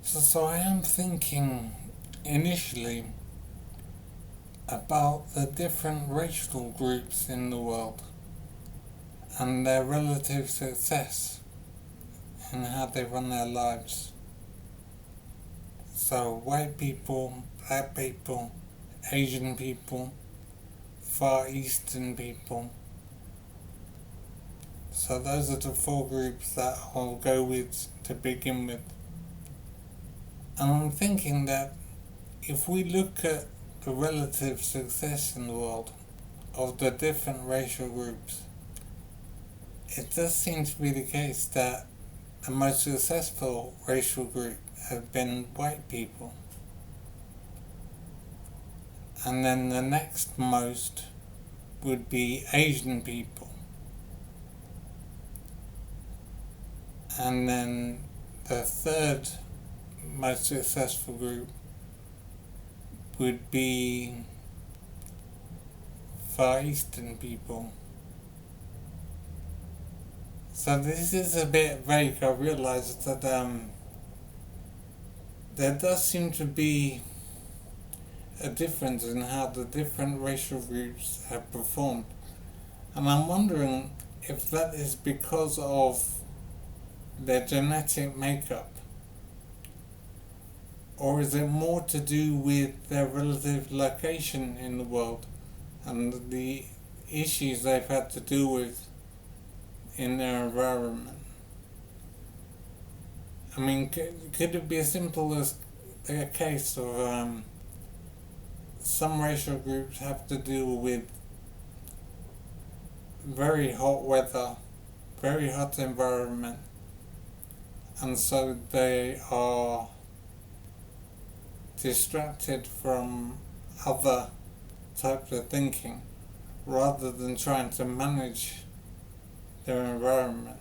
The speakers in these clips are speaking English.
So I am thinking initially about the different racial groups in the world and their relative success and how they run their lives. So white people, black people, Asian people, Far Eastern people. So those are the four groups that I'll go with to begin with. And I'm thinking that if we look at the relative success in the world of the different racial groups, it does seem to be the case that the most successful racial group have been white people. And then the next most would be Asian people. And then the third most successful group would be Far Eastern people. So this is a bit vague. I realise that there does seem to be a difference in how the different racial groups have performed. And I'm wondering if that is because of their genetic makeup, or is it more to do with their relative location in the world and the issues they've had to deal with in their environment? I mean, could it be as simple as a case of some racial groups have to deal with very hot weather, very hot environment, and so they are distracted from other types of thinking rather than trying to manage their environment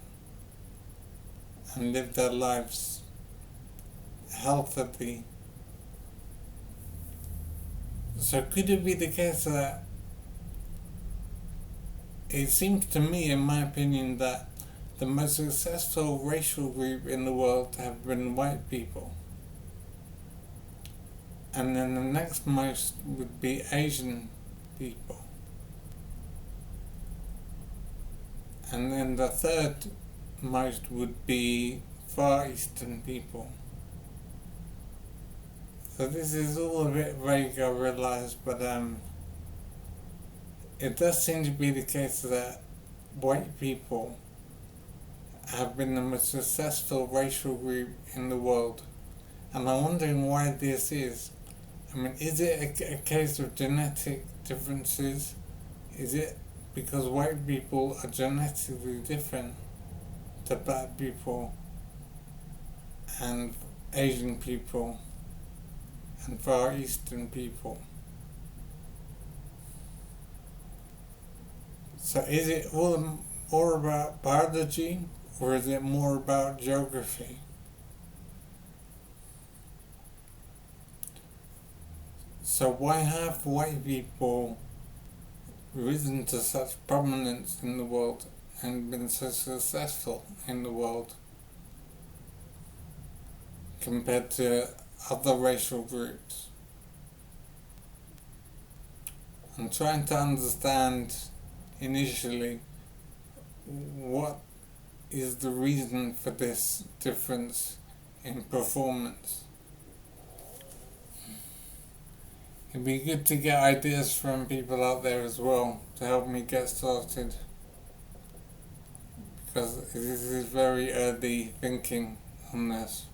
and live their lives healthily. So could it be the case that it seems to me, in my opinion, that the most successful racial group in the world have been white people? And then the next most would be Asian people. And then the third most would be Far Eastern people. So this is all a bit vague, I realise, but it does seem to be the case that white people have been the most successful racial group in the world. And I'm wondering why this is. I mean, is it a case of genetic differences? Is it because white people are genetically different to black people and Asian people and Far Eastern people? So is it all about biology, or is it more about geography? So why have white people risen to such prominence in the world and been so successful in the world compared to other racial groups? I'm trying to understand initially what is the reason for this difference in performance. It'd be good to get ideas from people out there as well to help me get started, because this is very early thinking on this.